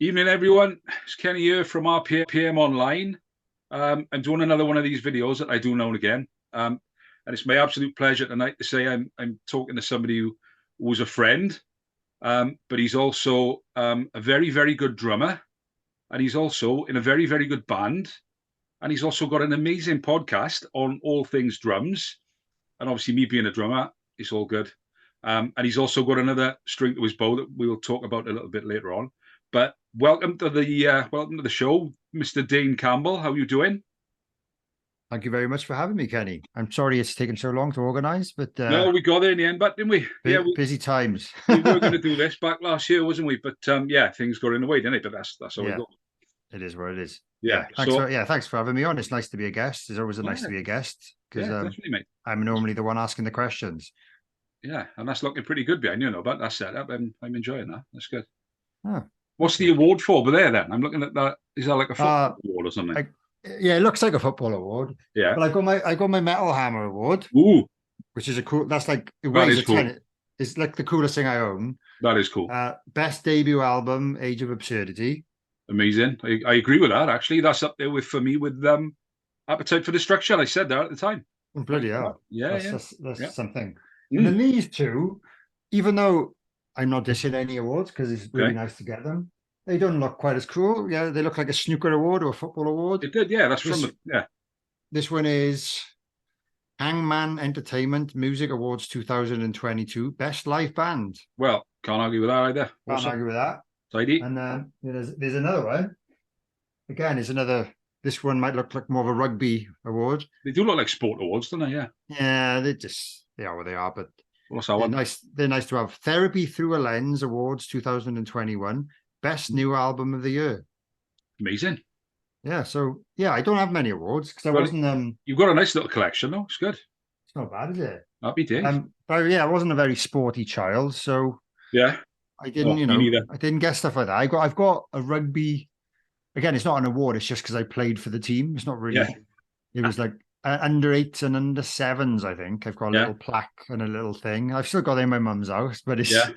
Evening, everyone. It's Kenny here from RPM Online. I'm doing another one of these videos that I do now and again. And it's my absolute pleasure tonight to say I'm talking to somebody who was a friend, but he's also a very, very good drummer. And he's also in a very, very good band. And he's also got an amazing podcast on all things drums. And obviously, me being a drummer, it's all good. And he's also got another string to his bow that we will talk about a little bit later on. But welcome to the show, Mr. Dane Campbell. How are you doing? Thank you very much for having me, Kenny. I'm sorry it's taken so long to organise, but No, we got there in the end, but didn't we? Busy times. We were going to do this back last year, wasn't we? But yeah, things got in the way, didn't it? But that's how we go. It is what it is. Yeah. Thanks for having me on. It's nice to be a guest. It's always nice to be a guest because definitely, mate. I'm normally the one asking the questions. Yeah, and that's looking pretty good behind you, but that's set up. I'm enjoying that. That's good. Oh. What's the award for over there then? I'm looking at that. Is that like a football award or something? It looks like a football award. Yeah. But I got my Metal Hammer award. Ooh. Which is a cool. That's like it weighs a ton. It's like the coolest thing I own. That is cool. Best debut album, Age of Absurdity. Amazing. I agree with that. Actually, that's up there with Appetite for Destruction. I said that at the time. Oh, bloody hell. That's something. And then these two, even though I'm not dishing any awards because it's really nice to get them, they don't look quite as cool. Yeah, they look like a snooker award or a football award. It did, yeah. That's This one is Hangman Entertainment Music Awards 2022 Best Live Band. Well, can't argue with that either. Can't argue with that. Tidy. And then there's another one. Again, it's another. This one might look like more of a rugby award. They do look like sport awards, don't they? Yeah. Yeah, they are what they are, but what's that one? They're nice to have. Therapy Through a Lens Awards 2021 Best New Album of the Year. Amazing. Yeah, so I don't have many awards because I wasn't. You've got a nice little collection, though. It's good. It's not bad, is it? Happy days. But I wasn't a very sporty child, so yeah, I didn't. I didn't get stuff like that. I've got a rugby. Again, it's not an award. It's just because I played for the team. It's not really. Yeah. It was like under 8s and under 7s. I think I've got a little plaque and a little thing. I've still got it in my mum's house, but it's. Yeah.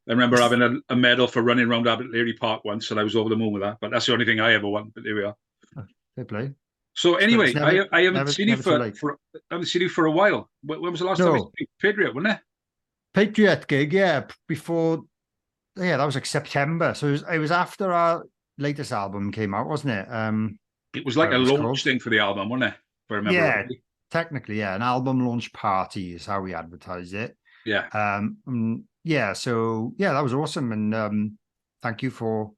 I remember having a medal for running around Abbott Leary Park once, and I was over the moon with that. But that's the only thing I ever won. But there we are. They play. So anyway, I haven't seen you for a while. When was the last time you played? Patriot, wasn't it? Patriot gig, yeah. Before, that was like September. So it was after our latest album came out, wasn't it? It was like a launch thing for the album, wasn't it? If I remember rightly. Technically, yeah. An album launch party is how we advertised it. Yeah. So that was awesome. And thank you for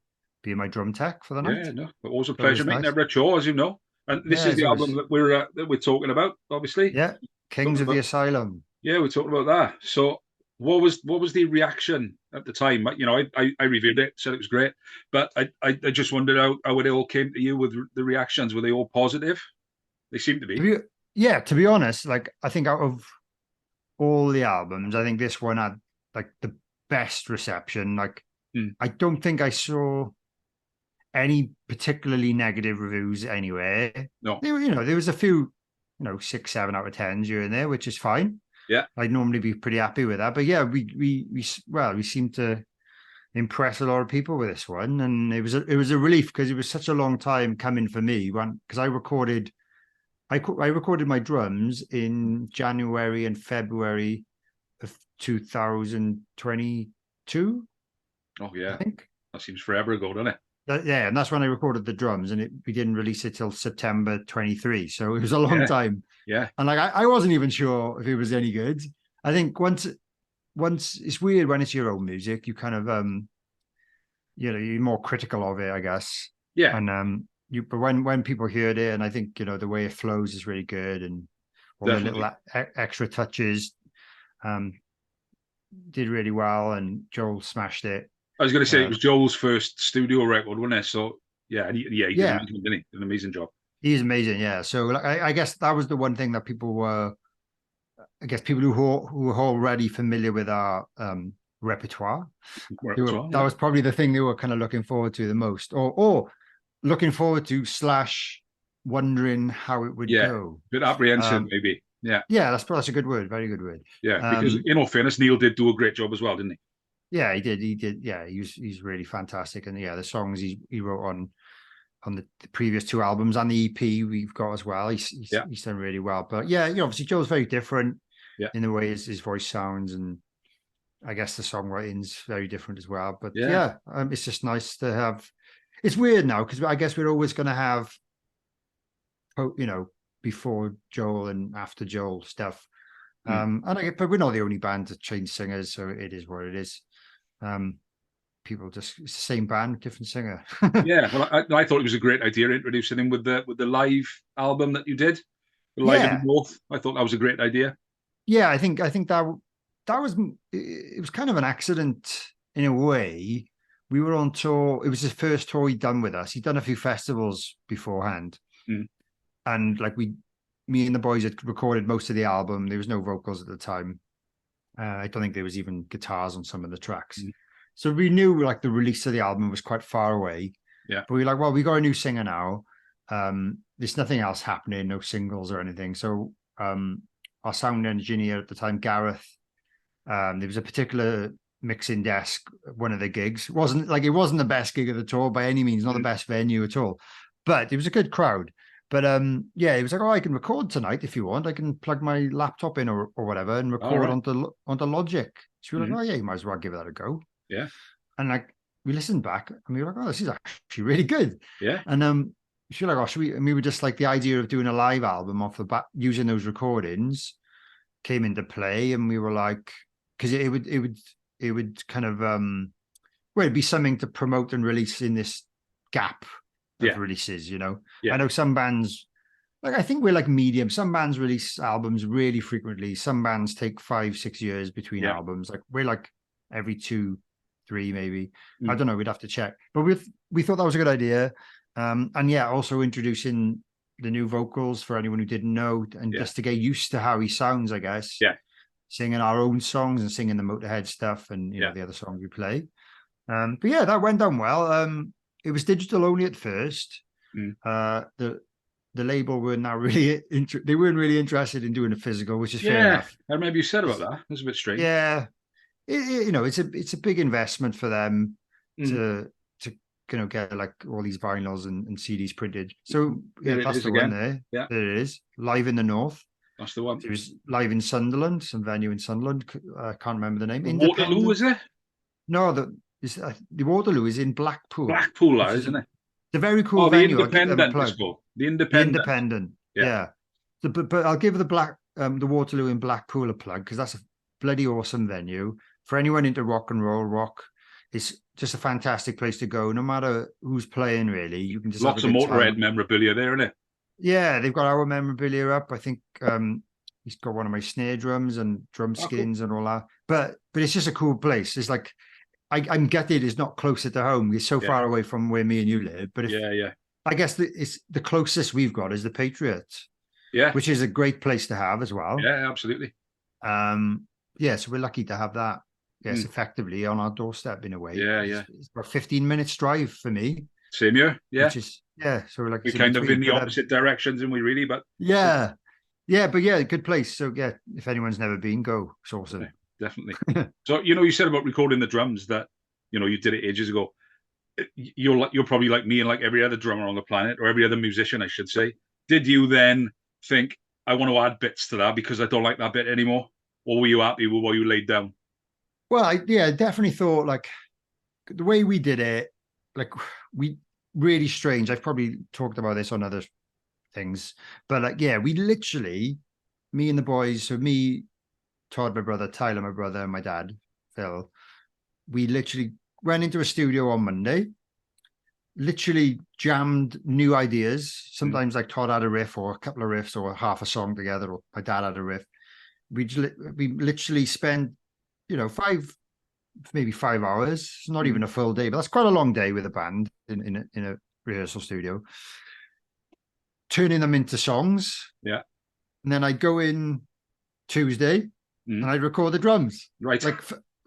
being my drum tech for the night. Yeah, no, it was a pleasure meeting every show, as you know. And this is the album that we're talking about, obviously. Yeah, Kings of the Asylum. Yeah, we're talking about that. So what was the reaction at the time? I reviewed it, said it was great, but I just wondered how it all came to you with the reactions. Were they all positive? They seem to be. To be honest, like I think out of all the albums, I think this one had like the best reception. Like I don't think I saw any particularly negative reviews anywhere. No. There was a few, 6, 7 out of 10s here and there, which is fine. Yeah. I'd normally be pretty happy with that. But yeah, we seemed to impress a lot of people with this one. And it was a relief because it was such a long time coming for me. Because I recorded my drums in January and February of 2022. Oh yeah. I think. That seems forever ago, doesn't it? And that's when I recorded the drums, and we didn't release it till September 23. So it was a long time. Yeah. And like I wasn't even sure if it was any good. I think once it's weird when it's your own music, you kind of you're more critical of it, I guess. Yeah. And but when people heard it, and I think the way it flows is really good, and all the little extra touches did really well, and Joel smashed it. I was going to say it was Joel's first studio record, wasn't it? So he did an amazing job. He's amazing, yeah. So like, I guess that was the one thing that people were, people who were already familiar with our repertoire. That was probably the thing they were kind of looking forward to the most, or looking forward to / wondering how it would go. A bit apprehensive, maybe. Yeah. Yeah, that's a good word. Very good word. Yeah, because in all fairness, Neil did do a great job as well, didn't he? Yeah, he did. He did. Yeah, he's really fantastic. And yeah, the songs he wrote on the previous two albums and the EP we've got as well. He's done really well. But yeah, obviously Joe's very different Yeah. in the way his voice sounds, and I guess the songwriting's very different as well. But Yeah. yeah, it's just nice to have. It's weird now because I guess we're always going to have, before Joel and after Joel stuff. But we're not the only band to change singers, so it is what it is. People just, it's the same band, different singer. Yeah, well, I thought it was a great idea introducing him with the live album that you did, Live in the North. I thought that was a great idea. Yeah, I think that was, it was kind of an accident in a way. We were on tour. It was his first tour he'd done with us. He'd done a few festivals beforehand, and like me and the boys had recorded most of the album. There was no vocals at the time. I don't think there was even guitars on some of the tracks. So we knew like the release of the album was quite far away. Yeah. But we were like, well, we got a new singer now. There's nothing else happening, no singles or anything. So our sound engineer at the time, Gareth, there was a particular mixing desk, one of the gigs. It wasn't the best gig of the tour by any means, not the best venue at all. But it was a good crowd. But yeah, it was like, oh, I can record tonight if you want. I can plug my laptop in or whatever and record onto Logic. So we were like, oh yeah, you might as well give that a go. Yeah. And like we listened back and we were like, oh, this is actually really good. Yeah. And she was like, oh, should we? And we were just like, the idea of doing a live album off the bat using those recordings came into play, and we were like, because it would kind of it'd be something to promote and release in this gap of releases, Yeah. I know some bands, like I think we're like medium. Some bands release albums really frequently. Some bands take 5-6 years between albums. Like we're like every 2-3 maybe. I don't know. We'd have to check. But we thought that was a good idea. And yeah, also introducing the new vocals for anyone who didn't know, and just to get used to how he sounds, I guess. Yeah. Singing our own songs and singing the Motorhead stuff and the other songs we play. But yeah, that went down well. It was digital only at first. The label were not really they weren't really interested in doing a physical, which is fair enough. I remember you said about that. That's a bit strange. Yeah, it's a big investment for them to get like all these vinyls and CDs printed. So yeah, that's the one there. Yeah, there it is. Live in the North. That's the one. It was live in Sunderland, some venue in Sunderland. I can't remember the name. Waterloo, is it? No, the Waterloo is in Blackpool. Blackpool, isn't it? It's a very cool venue. The Independent. The Independent. Yeah. So, but I'll give the Waterloo in Blackpool a plug, because that's a bloody awesome venue. For anyone into rock and rock, it's just a fantastic place to go. No matter who's playing, really, you can just lots of Motorhead memorabilia there, isn't it? Yeah, they've got our memorabilia up. I think he's got one of my snare drums and drum skins and all that. But it's just a cool place. It's like I'm gutted it's not closer to home. It's so far away from where me and you live. But I guess it's the closest we've got is the Patriot. Yeah, which is a great place to have as well. Yeah, absolutely. So we're lucky to have that. Yes, effectively on our doorstep in a way. It's about 15 minutes drive for me. Same here. Yeah. Which is, so we're like we're kind of in the opposite directions, and we really, but but good place. So yeah, if anyone's never been, go. It's awesome. Yeah, definitely. So you said about recording the drums that you did it ages ago. You're probably like me and like every other drummer on the planet, or every other musician, I should say. Did you then think, I want to add bits to that because I don't like that bit anymore, or were you happy with what you laid down? Well, I definitely thought like the way we did it, like we really strange. I've probably talked about this on other things, but like, we literally, me and the boys, so me, Todd, my brother, Tyler, my brother, and my dad, Phil, we literally went into a studio on Monday, literally jammed new ideas. Sometimes like Todd had a riff or a couple of riffs or half a song together, or my dad had a riff. We literally spent, 5 hours, not even a full day, but that's quite a long day with a band in a rehearsal studio, turning them into songs. Yeah. And then I'd go in Tuesday and I'd record the drums. Right. Like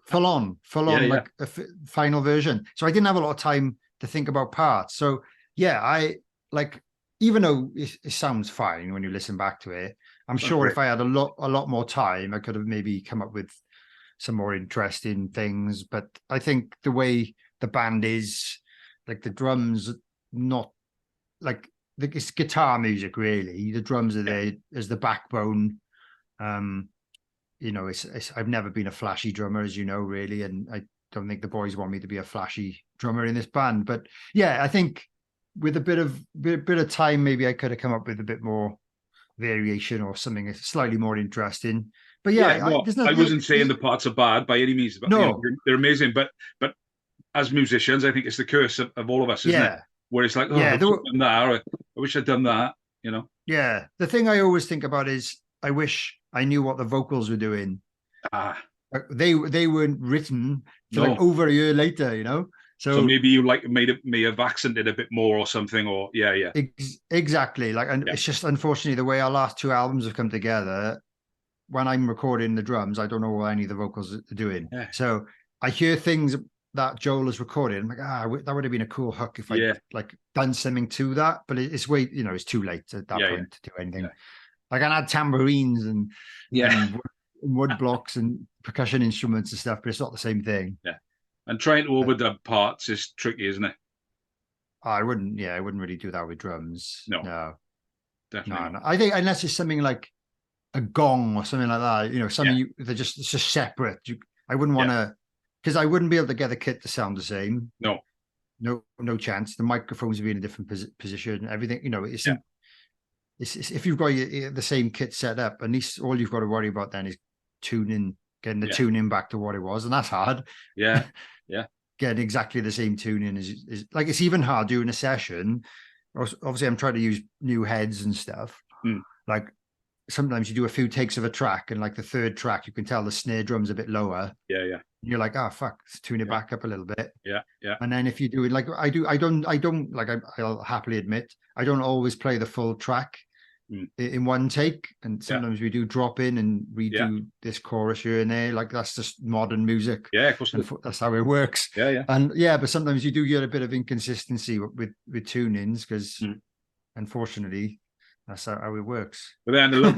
full on, like a final version. So I didn't have a lot of time to think about parts. So I like, even though it sounds fine when you listen back to it, I'm sure if I had a lot more time, I could have maybe come up with some more interesting things. But I think the way the band is, like the drums, not like it's guitar music really. The drums are there as the backbone. You know, I've never been a flashy drummer, as you know, really, and I don't think the boys want me to be a flashy drummer in this band. But yeah, I think with a bit of time, maybe I could have come up with a bit more variation or something slightly more interesting. But yeah, well, I wasn't saying the parts are bad by any means, but no, they're amazing. But as musicians, I think it's the curse of all of us, isn't it? Where it's like, oh, I wish I'd done that, or I wish I'd done that, you know? Yeah. The thing I always think about is I wish I knew what the vocals were doing. They weren't written till like over a year later, you know? So maybe you may have accented a bit more or something, or yeah. Exactly. Like, and it's just unfortunately the way our last two albums have come together. When I'm recording the drums, I don't know what any of the vocals are doing. Yeah. So I hear things that Joel has recorded. I'm like, that would have been a cool hook if I like done something to that. But it's way, you know, it's too late at that point to do anything. Yeah. Like I had tambourines and wood blocks and percussion instruments and stuff, but it's not the same thing. Yeah. And trying to overdub parts is tricky, isn't it? I wouldn't really do that with drums. No. Definitely. No. I think unless it's something like a gong or something like that, you know, something it's just separate. I wouldn't want to, because I wouldn't be able to get the kit to sound the same. No chance. The microphones would be in a different position. Everything, you know, it's if you've got the same kit set up, at least all you've got to worry about then is getting the tuning back to what it was, and that's hard. Yeah. Getting exactly the same tuning is like, it's even hard doing a session. Obviously, I'm trying to use new heads and stuff. Like sometimes you do a few takes of a track, and like the third track, you can tell the snare drum's a bit lower. Yeah. And you're like, oh fuck, let's tune it back up a little bit. Yeah. And then if you do it like I don't like, I'll happily admit, I don't always play the full track in one take, and sometimes we do drop in and redo this chorus here and there. Like that's just modern music. Yeah, of course. That's how it works. Yeah. And but sometimes you do get a bit of inconsistency with tunings, because unfortunately that's how it works. But then a little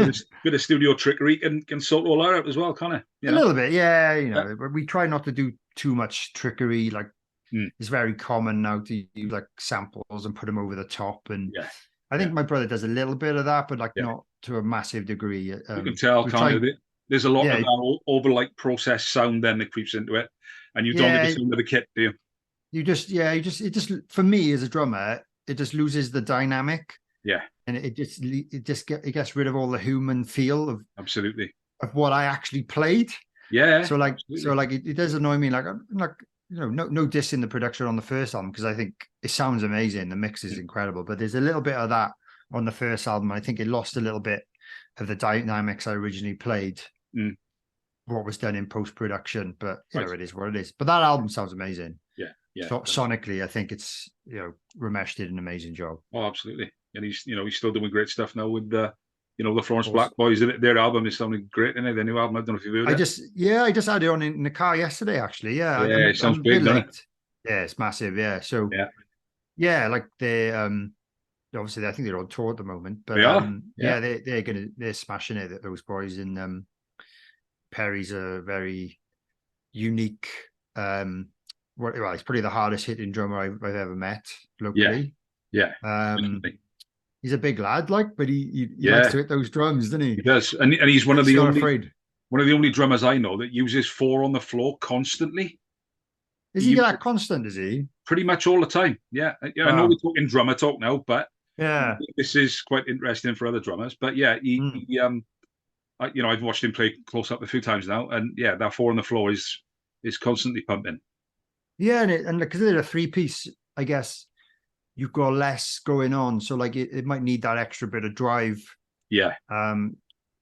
bit of studio trickery can sort all that out as well, can't it? A little bit, yeah. You know, we try not to do too much trickery. Like it's very common now to use like samples and put them over the top. And I think my brother does a little bit of that, but like not to a massive degree. You can tell, kind of. There's a lot of that over like processed sound then that creeps into it, and you don't get the sound of the kit, do you? You just for me as a drummer, it just loses the dynamic. Yeah. And it gets rid of all the human feel of what I actually played. Yeah. So it does annoy me. Like I'm like, you know, no diss in the production on the first album, because I think it sounds amazing. The mix is incredible, but there's a little bit of that on the first album. I think it lost a little bit of the dynamics I originally played. What was done in post-production, but you know, it is what it is. But that album sounds amazing. Yeah. So, sonically, I think it's, you know, Ramesh did an amazing job. Oh, absolutely. And he's still doing great stuff now with the Florence Black Boys. Their album is sounding great, isn't it? The new album. I don't know if you've heard it. I just had it on in the car yesterday, actually. Yeah. It sounds big, doesn't it? Yeah, it's massive. Yeah. So like they obviously I think they're on tour at the moment, but they are. They're smashing it. Those boys, and Perry's a very unique. He's probably the hardest hitting drummer I've ever met locally. Yeah. He's a big lad, but he likes to hit those drums, doesn't he? He does, and he's one of the only drummers I know that uses 4 on the floor constantly. Is he that constant? Is he pretty much all the time? Yeah. I know we're talking drummer talk now, but this is quite interesting for other drummers. But I've watched him play close up a few times now, and that 4 on the floor is constantly pumping. Yeah, and because they're a 3-piece, I guess you've got less going on, so like it might need that extra bit of drive. Yeah.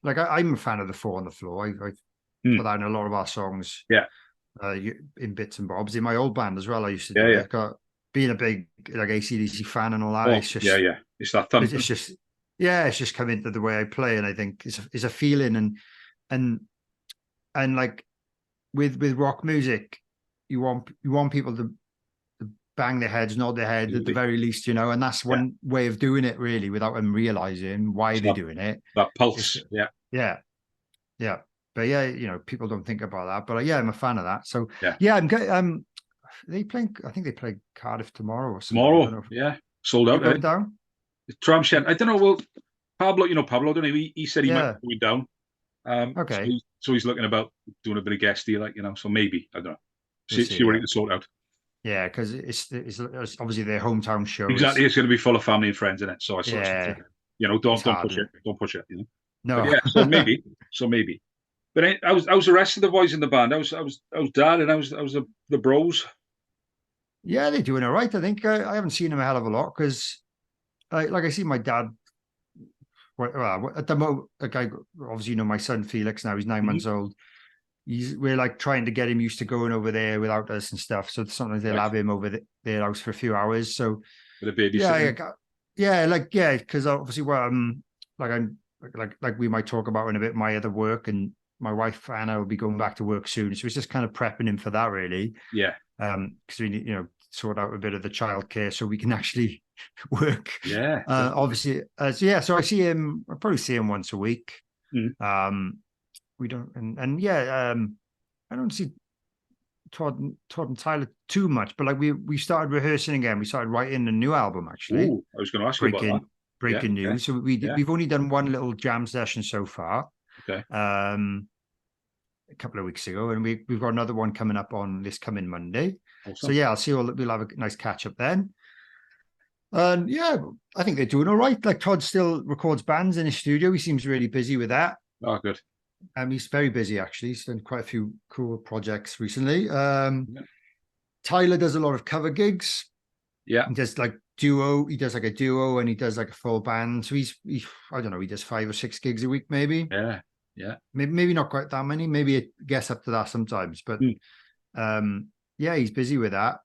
Like I'm a fan of the 4 on the floor. I've put that in a lot of our songs. Yeah. In bits and bobs in my old band as well. I used to do it. Being a big like AC/DC fan and all that. It's just it's that thump. It's just come into the way I play, and I think it's a feeling, and like with rock music, you want people to bang their heads, nod their head at the very least, you know, and that's one way of doing it really, without them realizing why they're doing it. That pulse, yeah. but yeah, you know, people don't think about that. But yeah, I'm a fan of that. So Yeah. yeah, I'm good. They playing. I think they play Cardiff tomorrow or something. I don't Tomorrow, know. yeah, sold You out. I going think. down? Tram shed. I don't know. Well, Pablo, you know Pablo, don't he? He said he might Yeah. be down. Okay. So he's looking about doing a bit of guest deal, like, you know. So maybe, I don't know. We'll See see. what he Yeah. can sort out. Yeah, because it's obviously their hometown show. Exactly, it's going to be full of family and friends in it. So I sort of, Yeah, you know, it's don't hard. push it, don't push it, you know. But No. yeah, so maybe. But I was the rest of the boys in the band. I was Dad, and I was the bros. Yeah, they're doing all right. I think I haven't seen them a hell of a lot because, like I see my dad. Well, at the moment, like obviously, you know, my son Felix now, he's 9 months old. We're like trying to get him used to going over there without us and stuff. So sometimes they'll Right, have him over their house for a few hours. So with a yeah, babysitting. yeah, because obviously, well, like I'm like we might talk about in a bit my other work, and my wife Anna will be going back to work soon. So it's just kind of prepping him for that, really. Yeah, Because we need, you know, sort out a bit of the childcare so we can actually work. yeah, Obviously, so yeah, so I probably see him once a week. mm. We don't, and yeah, I don't see Todd and Tyler too much, but like we started rehearsing again. We started writing a new album actually. Ooh, I was going to ask you about that. Breaking Yeah, breaking okay, news. So yeah, we've only done one little jam session so far. okay, A couple of weeks ago, and we've got another one coming up on this coming Monday. So awesome. yeah, we'll have a nice catch up then. And yeah, I think they're doing all right. Like Todd still records bands in his studio. He seems really busy with that. Oh, good. He's very busy actually. He's done quite a few cool projects recently. Yeah, Tyler does a lot of cover gigs. yeah, He does like duo. He does like a duo, and he does like a full band. So I don't know. He does 5 or 6 gigs a week, maybe. yeah, yeah. Maybe not quite that many. Maybe it gets up to that sometimes. But Mm. yeah, he's busy with that.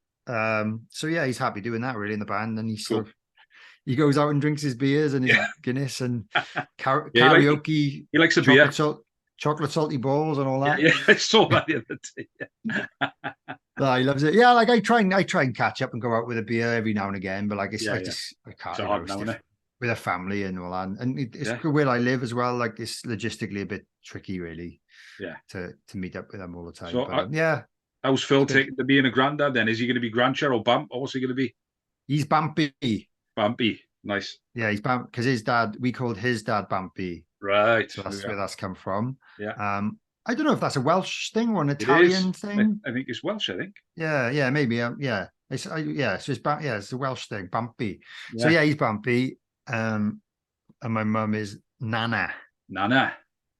So yeah, he's happy doing that really in the band, and he's Cool. sort of he goes out and drinks his beers and his Yeah. Guinness and Yeah, karaoke. he likes a beer. Chocolate salty balls and all that. Yeah, I saw that the other day. Oh, he loves it. Yeah, like I try and catch up and go out with a beer every now and again, but like Yeah, I yeah. just I can't. It's hard now, isn't it? With a family and all that, and it's Yeah. where I live as well. Like it's logistically a bit tricky, really. Yeah. To meet up with them all the time. So But yeah, how's Phil taking to being a granddad then? Is he going to be grandchild or bump? Or what's he going to be? he's Bumpy. Bumpy. Nice. Yeah, he's Bump because his dad. We called his dad Bumpy. Right. So that's where that's come from. Yeah. I don't know if that's a Welsh thing or an Italian thing. I think it's Welsh, I think. Yeah, maybe. Yeah. Yeah, so it's a Welsh thing, Bumpy. Yeah. So yeah, he's Bumpy. And my mum is Nana. Nana.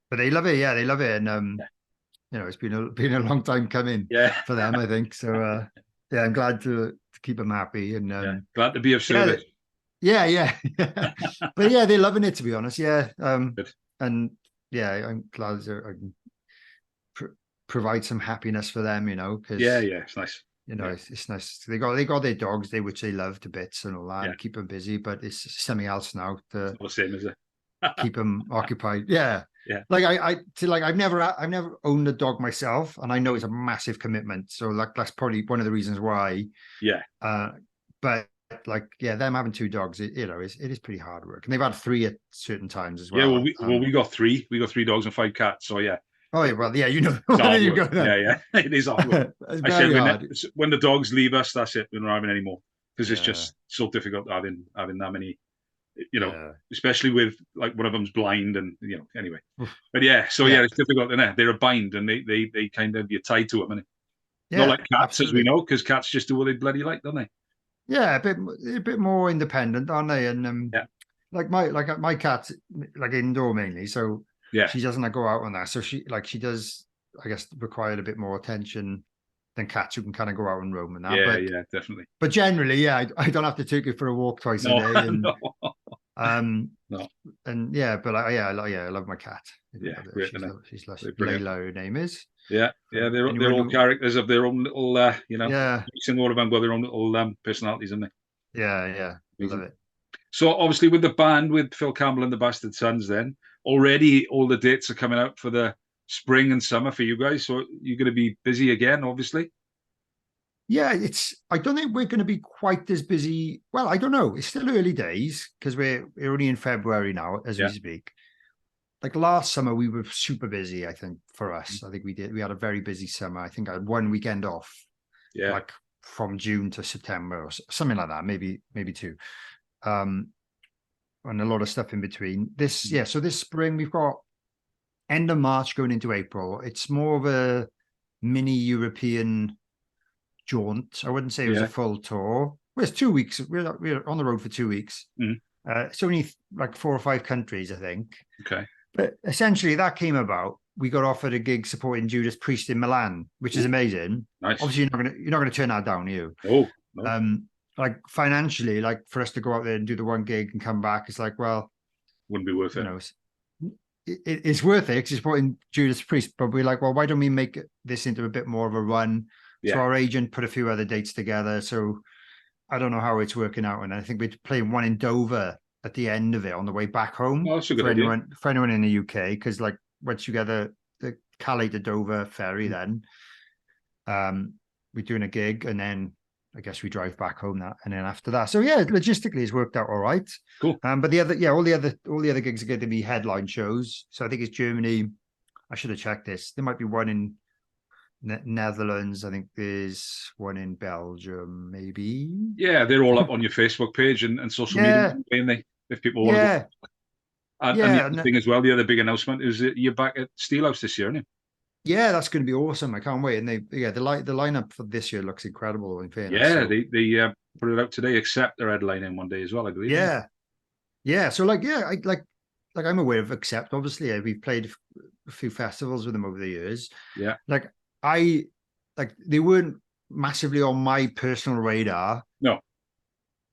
But they love it, yeah, they love it. And you know, it's been a long time coming for them, I think. So yeah, I'm glad to keep them happy and glad to be of service. Yeah. But yeah, they're loving it, to be honest. Yeah. Good. And yeah, I'm glad I can provide some happiness for them, you know, because it's nice. You know, it's nice. They got their dogs, which they love to bits and all that, and keep them busy. But it's something else now to it's not the same, is it? keep them occupied. Yeah. Like I've never owned a dog myself, and I know it's a massive commitment. So like that's probably one of the reasons why. Yeah. But like them having 2 dogs, it is pretty hard work, and they've had 3 at certain times as well. Yeah, well, we got 3. We got 3 dogs and 5 cats. So yeah. Oh yeah, well yeah, you know. There you go then. Yeah, it is hard work. I said when the dogs leave us, that's it. We're not having any more because it's just so difficult having that many. You know, especially with like one of them's blind, and you know. Anyway, but it's difficult, isn't it? They're a bind, and they kind of you're tied to them, and not like cats, as we know, because cats just do what they bloody like, don't they? Yeah, a bit more independent, aren't they? And like my cat, like indoor mainly, so she doesn't go out on that. So she does, I guess, require a bit more attention than cats who can kind of go out and roam and that. Yeah, definitely. But generally, I don't have to take it for a walk twice a day. And, no. And but I love my cat. Yeah, she's lovely. Layla, her name is. Yeah, they're all characters of their own little, Single all of them got their own little personalities, isn't they? Yeah, love it. So obviously with the band, with Phil Campbell and the Bastard Sons, then already all the dates are coming out for the spring and summer for you guys. So you're going to be busy again, obviously. Yeah, I don't think we're going to be quite as busy. Well, I don't know. It's still early days because we're only in February now as we speak. like last summer we were super busy. I think for us, I think we had a very busy summer. I think I had one weekend off, like from June to September or something like that, maybe two, and a lot of stuff in between. So this spring we've got end of March going into April. It's more of a mini European jaunt. I wouldn't say it was a full tour. Well, it's 2 weeks. We're on the road for 2 weeks. It's only like 4 or 5 countries, I think. Okay. But essentially, that came about. We got offered a gig supporting Judas Priest in Milan, which is amazing. Nice. Obviously, you're not gonna turn that down, are you? Oh, no. Like financially, like for us to go out there and do the one gig and come back, it's like, well, wouldn't be worth it. You know, it's worth it because it's supporting Judas Priest. But we're like, well, why don't we make this into a bit more of a run? Yeah. So our agent put a few other dates together. So I don't know how it's working out, and I think we're playing one in Dover at the end of it on the way back home. Oh, that's a good idea. For anyone in the UK, because like once you get the Calais to Dover ferry, then we're doing a gig, and then I guess we drive back home and then after that. So yeah, logistically it's worked out all right. Cool. But all the other gigs are going to be headline shows. So I think it's Germany. I should have checked this. There might be one in Netherlands. I think there's one in Belgium, maybe. Yeah, they're all up on your Facebook page and social media, ain't they? If people want to go. And the thing as well, the other big announcement is that you're back at Steelhouse this year, aren't you? Yeah, that's going to be awesome. I can't wait. And the lineup for this year looks incredible. In fairness, yeah, so. they put it out today, except they're headlining one day as well, I believe. Yeah. So I'm aware of Accept. Obviously, we've played a few festivals with them over the years. Yeah, they weren't massively on my personal radar. No,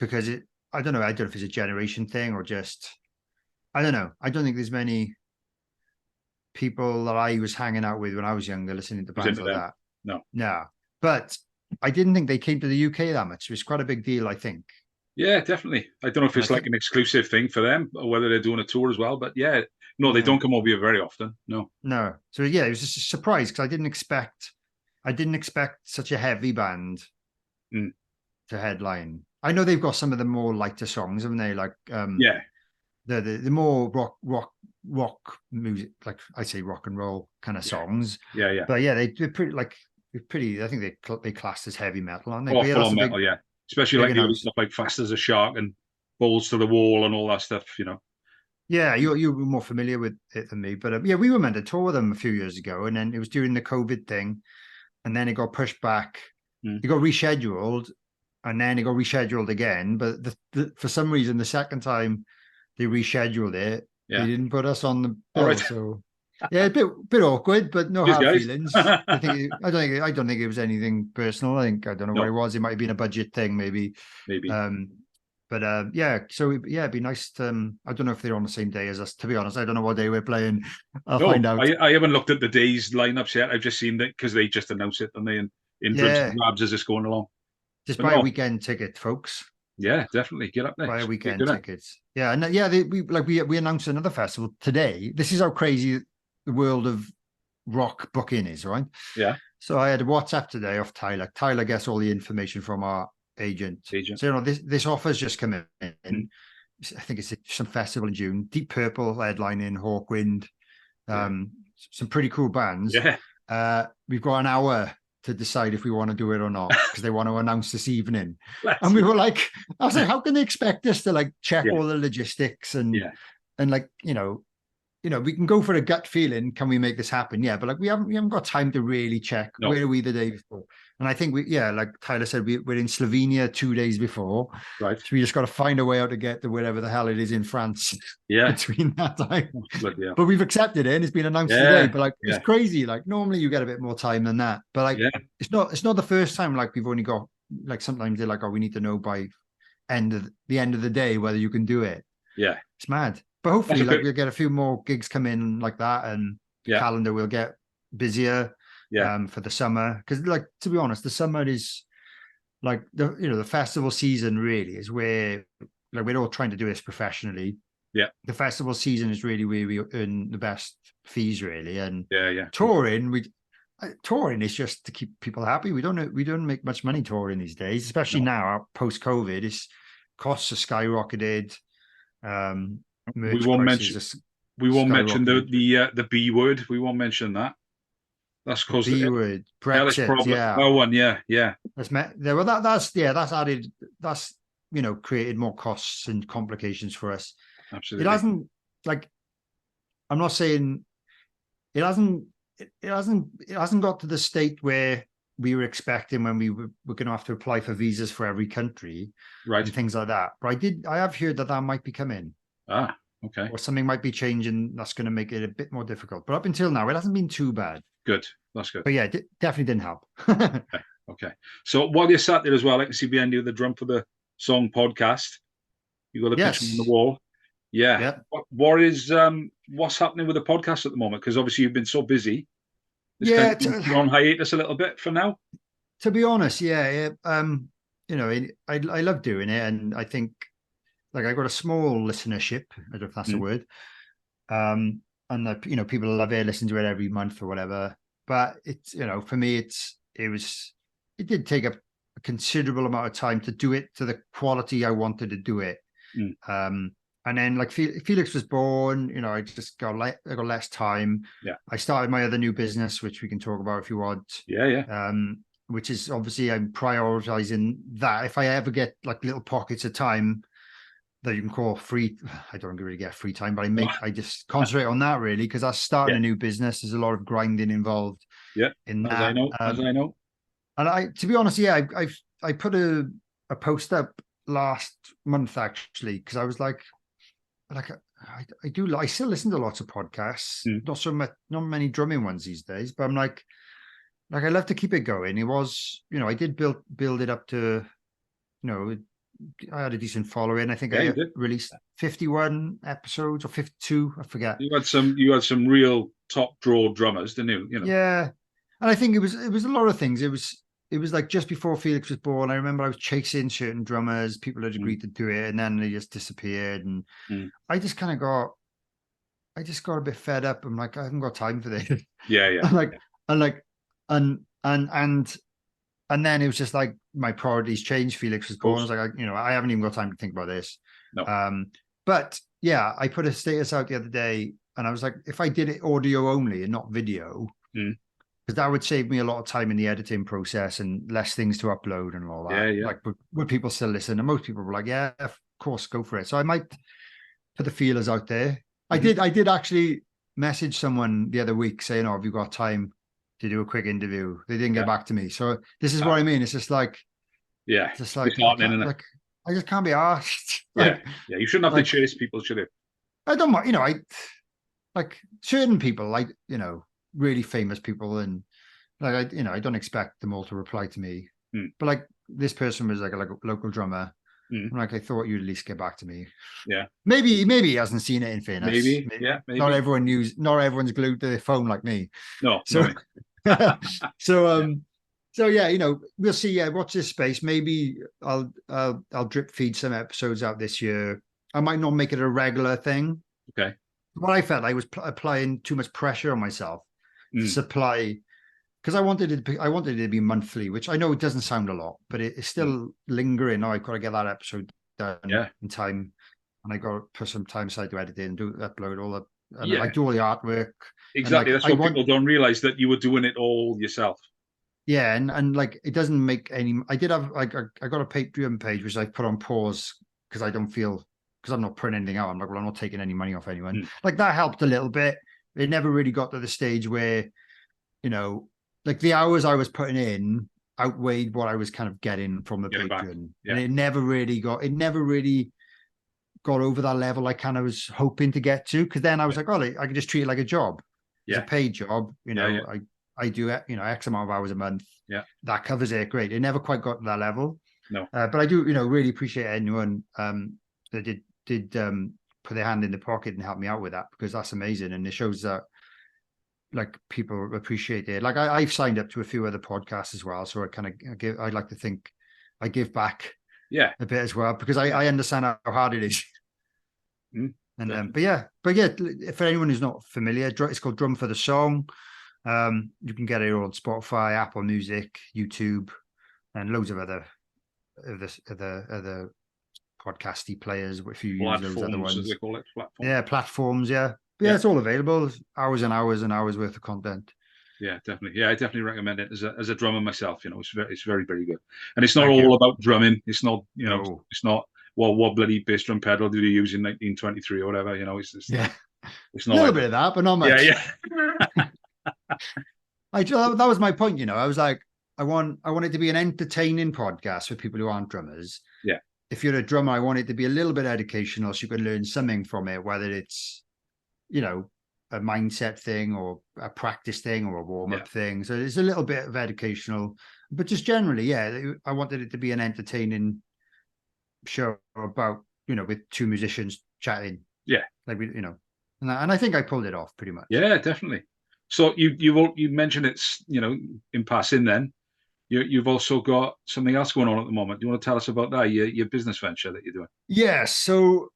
because I don't know if it's a generation thing or just I don't know. I don't think there's many people that I was hanging out with when I was younger listening to bands like that. No. But I didn't think they came to the UK that much. It was quite a big deal, I think. Yeah, definitely. I don't know if it's like an exclusive thing for them or whether they're doing a tour as well. But yeah, no, they don't come over here very often. No. So yeah, it was just a surprise because I didn't expect such a heavy band to headline. I know they've got some of the more lighter songs, haven't they? Like the more rock music, like I say rock and roll kind of songs. Yeah. But yeah, they're pretty. I think they classed as heavy metal, aren't they? Oh, full on metal, yeah. Especially like the stuff like Fast as a Shark and Balls to the Wall and all that stuff, you know. Yeah, you were more familiar with it than me, but we were meant to tour them a few years ago, and then it was during the COVID thing, and then it got pushed back. It got rescheduled, and then it got rescheduled again. But for some reason, the second time they rescheduled it, they didn't put us on the bill. Right. So yeah, a bit awkward, but no hard feelings. I don't think it was anything personal. I don't know what it was. It might have been a budget thing, maybe. So it'd be nice to. I don't know if they're on the same day as us. To be honest, I don't know what day we're playing. I'll find out. I haven't looked at the days lineups yet. I've just seen that because they just announced it, and they in dribs and grabs as it's going along. Just buy a weekend ticket, folks. Yeah, definitely get up there. Buy a weekend tickets. Yeah, and we announced another festival today. This is how crazy the world of rock booking is, right? Yeah. So I had a WhatsApp today off Tyler. Tyler gets all the information from our agent. So this offer's just come in. I think it's some festival in June. Deep Purple headlining Hawkwind. Some pretty cool bands. Yeah. We've got an hour to decide if we want to do it or not because they want to announce this evening. And we were like, I was like, how can they expect us to like check all the logistics and like we can go for a gut feeling. Can we make this happen? Yeah, but like we haven't got time to really check. Where are we the day before? And I think like Tyler said, we're in Slovenia 2 days before. Right. So we just got to find a way out to get to wherever the hell it is in France. Yeah. Between that time. But we've accepted it and it's been announced today. But like it's crazy. Like normally you get a bit more time than that. But like it's not the first time like we've only got like sometimes they're like, oh, we need to know by the end of the day whether you can do it. Yeah. It's mad. But hopefully we'll get a few more gigs come in like that and the calendar will get busier for the summer. Because like to be honest, the summer is like the festival season really is where like we're all trying to do this professionally. Yeah. The festival season is really where we earn the best fees really. And touring is just to keep people happy. We don't make much money touring these days, especially now post COVID. Costs are skyrocketed. We won't mention we won't mention skyrocketed. the B word. We won't mention that. That's The because B word, hellish Brexit. problem. Yeah, That one, yeah, yeah, well, that's added. That's created more costs and complications for us. It absolutely. hasn't, like, I'm not saying it hasn't. It hasn't got to the state where we were expecting when we were going to have to apply for visas for every country Right. and things like that. But I have heard that might be coming. Ah, okay. Or something might be changing that's going to make it a bit more difficult. But up until now, it hasn't been too bad. Good. That's good. But yeah, definitely didn't help. Okay. Okay. So while you're sat there as well, I can see behind you the drum for the song podcast. You got the picture on the Yes. wall. Yeah. Yeah. What's happening with the podcast at the moment? Because obviously you've been so busy. It's kind Yeah. of been put on hiatus a little bit for now. To be honest, yeah. I love doing it, and I think, like, I got a small listenership. I don't know if that's a word. And people love it, listen to it every month or whatever. But it's, for me, it did take a considerable amount of time to do it to the quality I wanted to do it. And then, like, Felix was born, I just I got less time. Yeah. I started my other new business, which we can talk about if you want. Yeah, yeah. Which is, obviously, I'm prioritizing that. If I ever get, like, little pockets of time that you can call free, I don't really get free time, but I just concentrate on that, really, because that's starting a new business. There's a lot of grinding involved. Yeah, in that. As I know. And to be honest, yeah, I put a post up last month, actually, because I was like I still listen to lots of podcasts, not many drumming ones these days, but I'm like I love to keep it going. It was, I did build it up to, I had a decent following. I think I released 51 episodes or 52, I forget. You had some real top draw drummers, didn't you? Yeah. And I think it was a lot of things. It was like just before Felix was born. I remember I was chasing certain drummers. People had agreed to do it, and then they just disappeared. And I just got a bit fed up. I'm like, I haven't got time for this. Yeah, yeah. And then it was just like my priorities changed. Felix was born. I was like, I haven't even got time to think about this. No. But yeah, I put a status out the other day, and I was like, if I did it audio only and not video, because that would save me a lot of time in the editing process and less things to upload and all that. Yeah, yeah. Like, would people still listen? And most people were like, yeah, of course, go for it. So I might put the feelers out there. I did actually message someone the other week saying, have you got time to do a quick interview? They didn't get back to me. So this is what I mean. It's just like, I just can't be asked. Yeah. You shouldn't have to chase people, should you? I don't mind, I like certain people, like, really famous people, and like, I don't expect them all to reply to me. But like, this person was like a local drummer. I'm like, I thought you'd at least get back to me. Yeah. Maybe he hasn't seen it, in fairness. Maybe. Not everyone's glued to their phone like me. No. So so yeah, we'll see. Yeah, watch this space. Maybe I'll drip feed some episodes out this year. I might not make it a regular thing. Okay. What I felt I was applying too much pressure on myself to supply, because I wanted it to be monthly, which I know it doesn't sound a lot, but it's still lingering. I've got to get that episode done in time, and I got to put some time aside to edit it and upload all that. And I do all the artwork. Exactly. That's what people don't realize, that you were doing it all yourself. Yeah, and like, it doesn't make any. I did have I got a Patreon page which I put on pause because I'm not putting anything out. I'm like, well, I'm not taking any money off anyone. Like, that helped a little bit. It never really got to the stage where, like, the hours I was putting in outweighed what I was kind of getting from the Patreon. And it never really got over that level I kind of was hoping to get to. Because then I was like, oh, I can just treat it like a job. It's a paid job. I do, X amount of hours a month. Yeah. That covers it. Great. It never quite got to that level. No. But I do, really appreciate anyone that did put their hand in the pocket and help me out with that, because that's amazing. And it shows that, like, people appreciate it. Like, I've signed up to a few other podcasts as well. So I like to think I give back a bit as well, because I understand how hard it is. And but yeah, for anyone who's not familiar, it's called Drum for the Song. You can get it on Spotify, Apple Music, YouTube, and loads of other podcasty players. If you use those other ones, as they call it, platforms. Yeah, platforms. Yeah, But yeah, it's all available. Hours and hours and hours worth of content. Yeah, definitely. Yeah, I definitely recommend it as a drummer myself. It's very, very good. And it's not Thank all you. about drumming. It's not, No. it's not, well, what bloody bass drum pedal did you use in 1923 or whatever? It's just Yeah. like, it's A not little like bit that. of that, but not Yeah, much. yeah. That was my point. I was like, I want it to be an entertaining podcast for people who aren't drummers. Yeah. If you're a drummer, I want it to be a little bit educational so you can learn something from it, whether it's, a mindset thing or a practice thing or a warm-up thing. So it's a little bit of educational, but just generally, yeah, I wanted it to be an entertaining show about, with two musicians chatting. Yeah. Like and I think I pulled it off pretty much. Yeah, definitely. So you mentioned it's, in passing then. You've also got something else going on at the moment. Do you want to tell us about that, your business venture that you're doing? Yeah, so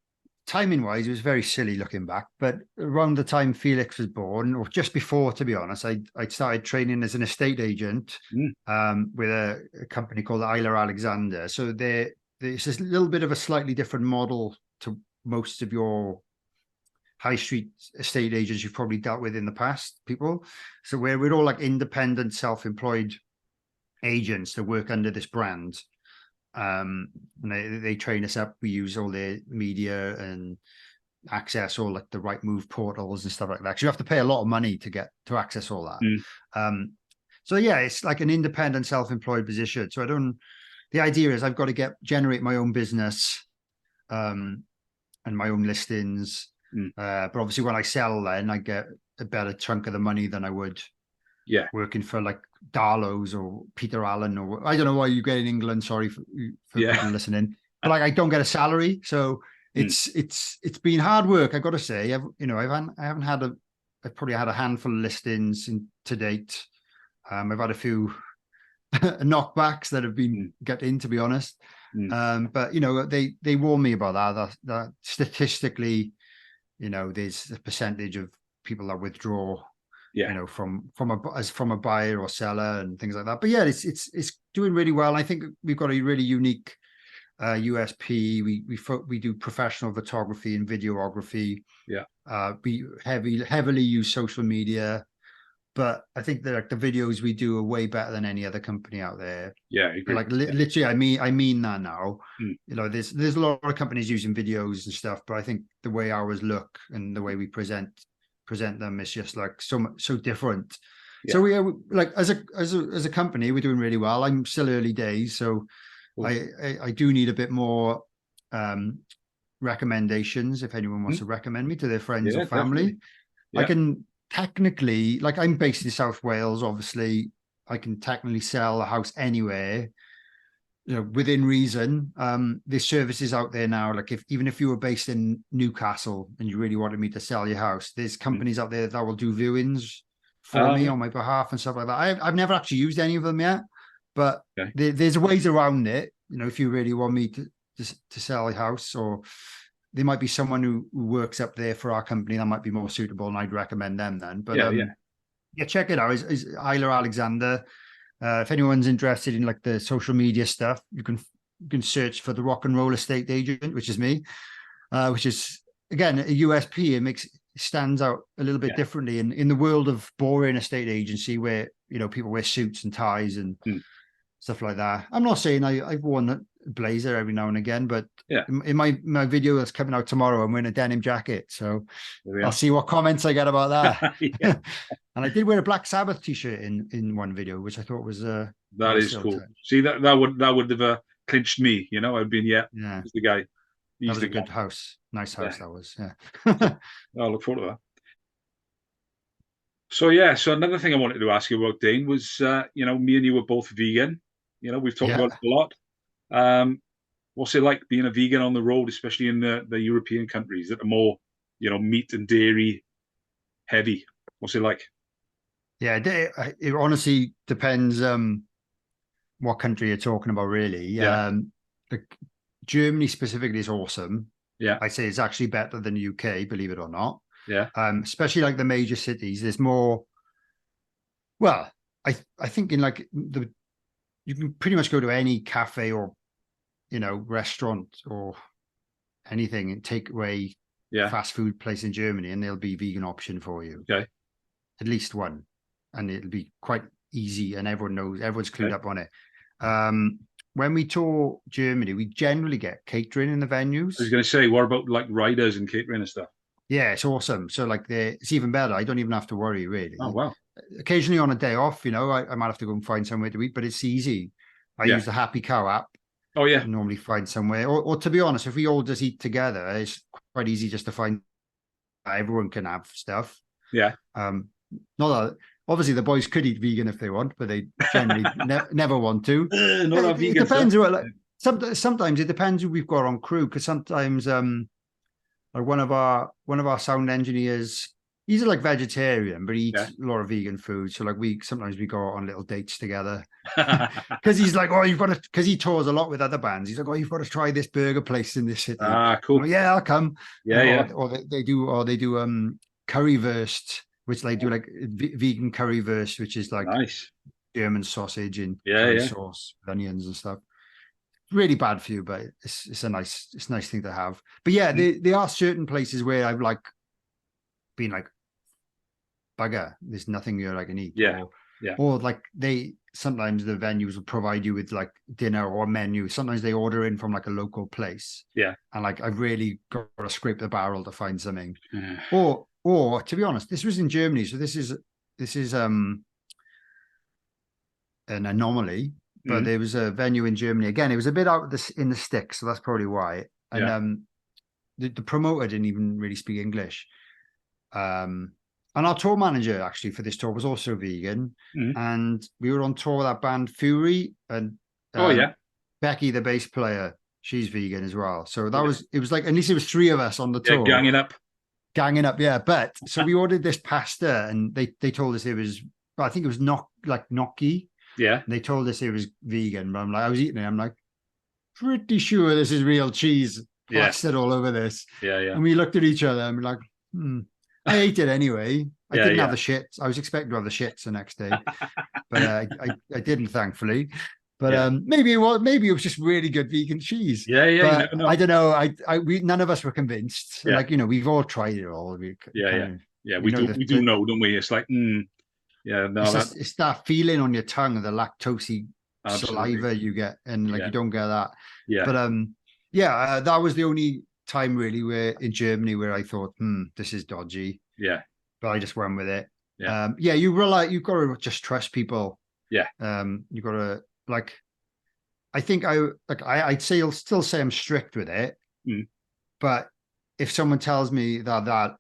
timing wise, it was very silly looking back, but around the time Felix was born, or just before, to be honest, I started training as an estate agent with a company called Eiler Alexander. So there's this little bit of a slightly different model to most of your high street estate agents you've probably dealt with in the past, people. So we're all like independent, self-employed agents that work under this brand. And they train us up. We use all their media and access all like the right move portals and stuff like that. So you have to pay a lot of money to get to access all that. So yeah, it's like an independent, self-employed position. So the idea is I've got to generate my own business and my own listings. But obviously when I sell, then I get a better chunk of the money than I would working for like Darlow's or Peter Allen, or I don't know why you get in England. Sorry for people listening, but like I don't get a salary, so it's been hard work. I got to say, I've probably had a handful of listings to date. I've had a few knockbacks that have been get in, to be honest. But they warn me about that statistically, there's a percentage of people that withdraw from a buyer or seller and things like that. But yeah, it's doing really well. I think we've got a really unique USP. We do professional photography and videography. We heavily use social media, but I think that like the videos we do are way better than any other company out there. Yeah, I agree. Like literally, I mean that now. There's a lot of companies using videos and stuff, but I think the way ours look and the way we present them is just like so different. So we are like as a company, we're doing really well. I'm still early days, so I do need a bit more recommendations if anyone wants to recommend me to their friends or family. I can technically, like I'm based in South Wales, obviously I can technically sell a house anywhere, within reason. There's services out there now, like even if you were based in Newcastle and you really wanted me to sell your house, there's companies out there that will do viewings for me on my behalf and stuff like that. I've never actually used any of them yet, but there's ways around it. If you really want me to sell a house, or there might be someone who works up there for our company that might be more suitable, and I'd recommend them then. But check it out. Is Eiler Alexander. If anyone's interested in like the social media stuff, you can search for the Rock and Roll Estate Agent, which is me, which is again a USP. It stands out a little bit differently in the world of boring estate agency where people wear suits and ties and stuff like that. I'm not saying I've worn a blazer every now and again, but in my video that's coming out tomorrow, I'm wearing a denim jacket, so I'll see what comments I get about that. And I did wear a Black Sabbath t-shirt in one video, which I thought was that is cool. Touch. See, that would have clinched me. I'd been he's the guy. That was a good house, nice house. That was I'll look forward to that. So another thing I wanted to ask you about, Dane, was me and you were both vegan. We've talked about it a lot. What's it like being a vegan on the road, especially in the European countries that are more meat and dairy heavy? What's it like? Yeah, it honestly depends what country you're talking about, really. Like Germany specifically is awesome. I'd say it's actually better than the UK, believe it or not. Especially like the major cities. There's more. Well, I think in like you can pretty much go to any cafe or restaurant or anything and take away fast food place in Germany, and there'll be vegan option for you. Okay. At least one, and it'll be quite easy, and everyone's clued up on it. When we tour Germany, we generally get catering in the venues. I was going to say, what about like riders and catering and stuff? Yeah, it's awesome. So like it's even better. I don't even have to worry really. Oh wow. Occasionally on a day off, you know, I might have to go and find somewhere to eat, but it's easy. I use the Happy Cow app. Oh yeah. And normally find somewhere. Or to be honest, if we all just eat together, it's quite easy just to find everyone can have stuff. Yeah. Not that obviously the boys could eat vegan if they want, but they generally never want to. It depends. Like, sometimes it depends who we've got on crew, because sometimes like one of our sound engineers, he's like vegetarian, but he eats a lot of vegan food. So like sometimes we go on little dates together because he's like, oh, you've got to, because he tours a lot with other bands. He's like, oh, you've got to try this burger place in this city. Ah, cool. Like, yeah, I'll come. Yeah, or they do currywurst, which they do like vegan currywurst, which is like nice German sausage and curry sauce with onions and stuff. Really bad for you, but it's a nice thing to have. But yeah, there are certain places where I've like been like, bugger, there's nothing here I can eat. Or like sometimes the venues will provide you with like dinner or menu. Sometimes they order in from like a local place. Yeah. And like I've really got to scrape the barrel to find something. Or to be honest, this was in Germany, so this is an anomaly. But there was a venue in Germany. Again, it was a bit out in the sticks, so that's probably why. And the promoter didn't even really speak English. And our tour manager actually for this tour was also vegan. And we were on tour with that band Fury, and Becky, the bass player, she's vegan as well. So it was like, at least it was 3 of us on the tour. Ganging up. But so we ordered this pasta, and they told us it was, I think it was gnocchi. Yeah. And they told us it was vegan, but I was eating it. I'm like, pretty sure this is real cheese plastered all over this. And we looked at each other and we're like, I ate it anyway. I didn't have the shits. I was expecting to have the shits the next day, but I didn't, thankfully. But maybe it was just really good vegan cheese. But you never know. I don't know. We none of us were convinced. Like, you know, we've all tried it all. We do know, don't we? It's like, it's that feeling on your tongue, the lactosey saliva you get, and like you don't get that. But that was the only time really where in Germany where I thought, this is dodgy. But I just went with it. You've got to just trust people. You've got to, like, I think I'd still say I'm strict with it. But if someone tells me that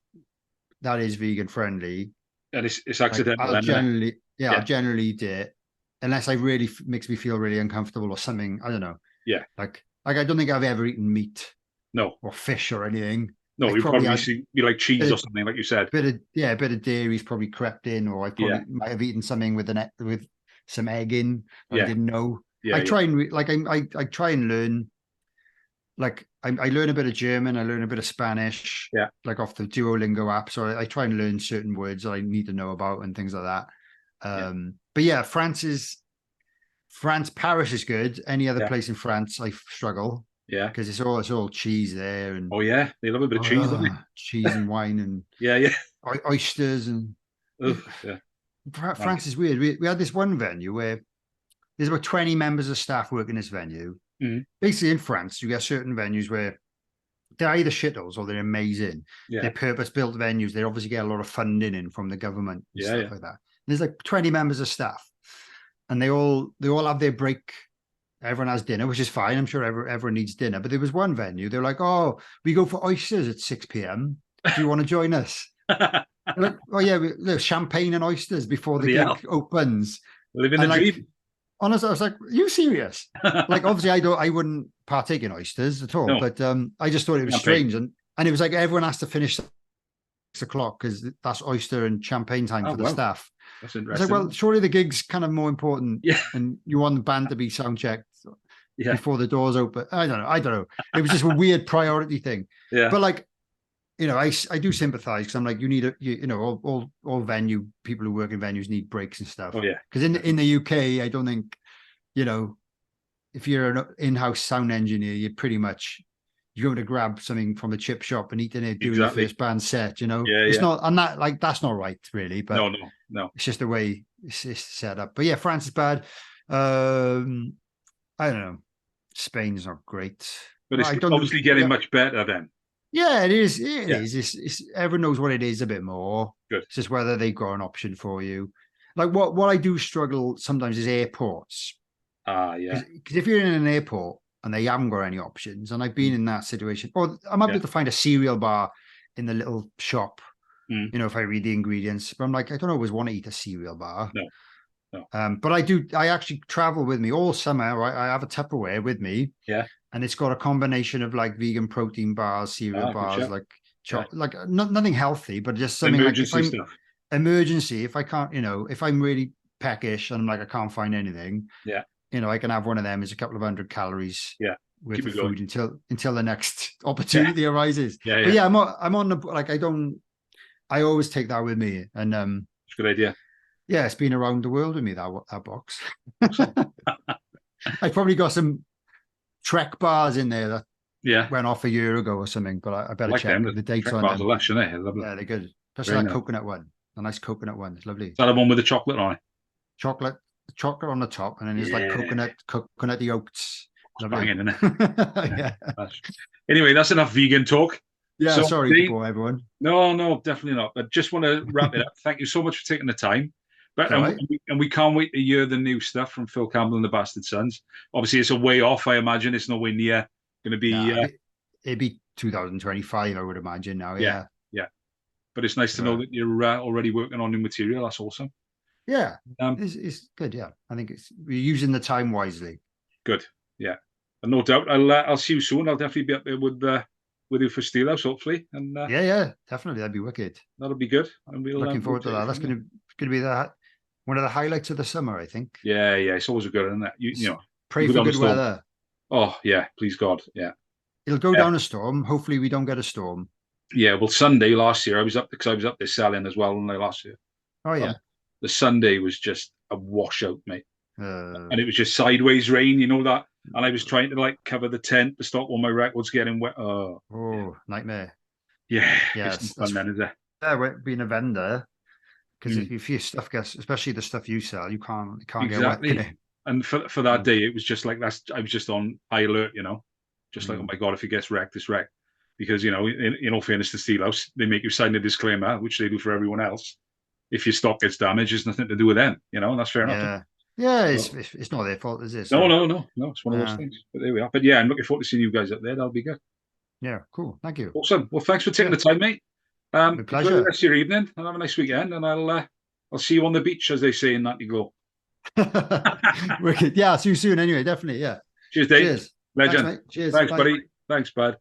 is vegan friendly, and it's accidental, I'll generally eat it unless I really makes me feel really uncomfortable or something. I don't know. Like I don't think I've ever eaten meat. No. Or fish or anything. No, you probably be like cheese or something, like you said. A bit of dairy's probably crept in, or I probably might have eaten something with some egg in. I didn't know. I try and I try and learn. Like I learn a bit of German, I learn a bit of Spanish, like off the Duolingo app. So I try and learn certain words that I need to know about and things like that. But Paris is good. Any other place in France, I struggle. Because it's all cheese there, and they love a bit of cheese, don't they? Cheese and wine and oysters and France is weird. We had this one venue where there's about 20 members of staff working this venue. Basically, in France, you get certain venues where they're either shitholes or they're amazing. They're purpose-built venues. They obviously get a lot of funding in from the government and stuff like that. And there's like 20 members of staff, and they all have their break. Everyone has dinner, which is fine. I'm sure everyone needs dinner. But there was one venue. They're like, oh, we go for oysters at 6 p.m. Do you want to join us? Like, oh, yeah, there's champagne and oysters before the gig opens. Living the dream. Honestly, I was like, are you serious? Like, obviously, I wouldn't partake in oysters at all. No. But I just thought it was strange. And it was like everyone has to finish 6 o'clock because that's oyster and champagne time for the staff. That's interesting. It's like, well, surely the gig's kind of more important, and you want the band to be sound checked before the doors open. I don't know. It was just a weird priority thing. But like, you know, I do sympathize because I'm like, you need all venue people who work in venues need breaks and stuff. Because in the UK, I don't think, you know, if you're an in-house sound engineer, you you're going to grab something from a chip shop and eating it during Exactly. the first band set, you know. Yeah, it's yeah. not, and that like that's not right, really. But no. it's just the way it's set up. But yeah, France is bad. I don't know. Spain's not great. But it's I don't obviously getting much better then. Yeah, it is. It is. It's everyone knows what it is a bit more. Good. It's just whether they've got an option for you. Like what I do struggle sometimes is airports. Yeah. Because if you're in an airport and they haven't got any options, and I've been in that situation, or I might be able to find a cereal bar in the little shop, you know, if I read the ingredients. But I'm like, I don't always want to eat a cereal bar. No. But I actually travel with me all summer. Right? I have a Tupperware with me. Yeah. And it's got a combination of like vegan protein bars, cereal bars, like nothing healthy, but just something emergency like stuff. Emergency. If I can't, you know, if I'm really peckish and I'm like, I can't find anything, you know, I can have one of them. It's a couple of 100 calories. Worth of food until the next opportunity arises. But yeah, I'm on the, like, I always take that with me. And it's a good idea. Yeah, it's been around the world with me, that box. I probably got some Trek bars in there that went off a year ago or something, but I better check the dates Trek on bars them. are lush, aren't they? Lovely. Yeah, they're good. Especially that coconut one. A nice coconut one. It's lovely. Is that the one with the chocolate on it? Chocolate on the top, and then there's like coconut oats. Banging, isn't it? Anyway, that's enough vegan talk. Yeah, so, sorry to bore everyone. No, definitely not. I just want to wrap it up. Thank you so much for taking the time. But and we can't wait to hear the new stuff from Phil Campbell and the Bastard Sons. Obviously, it's a way off. I imagine it's nowhere near going to be. It'd be 2025, I would imagine now. Yeah. But it's nice to know that you're already working on new material. That's awesome. Yeah, it's good. Yeah, I think we're using the time wisely. Good. Yeah, and no doubt I'll see you soon. I'll definitely be up there with you for Steelhouse, hopefully. And yeah, definitely, that'd be wicked. That'll be good. And we'll looking forward to that. That's going to be one of the highlights of the summer, I think. Yeah, it's always a good, isn't it? You know, pray for good weather. Oh yeah, please God, yeah. It'll go down a storm. Hopefully, we don't get a storm. Yeah, well, Sunday last year I was up there selling as well last year. Oh yeah. The Sunday was just a washout, mate. And it was just sideways rain, you know that. And I was trying to like cover the tent to stop all my records getting wet. Oh, nightmare. Yeah, it's fun then, is it? Yeah, being a vendor, because if your stuff gets, especially the stuff you sell, you can't get wet. Can it? And for that day, it was just like I was just on high alert, you know, just like, oh my God, if it gets wrecked, it's wrecked. Because, you know, in all fairness to Steelhouse, they make you sign a disclaimer, which they do for everyone else. If your stock gets damaged, it's nothing to do with them, you know, and that's fair enough. Yeah, it's not their fault, is it? So, no. It's one of those things. But there we are. But yeah, I'm looking forward to seeing you guys up there. That'll be good. Yeah, cool. Thank you. Awesome. Well, thanks for taking the time, mate. My pleasure. Enjoy the rest of your evening and have a nice weekend. And I'll see you on the beach, as they say in that you go. Wicked. Yeah, I'll see you soon anyway, definitely. Yeah. Cheers, Dave. Cheers. Legend. Thanks, mate. Cheers. Thanks, buddy. Thanks, bud.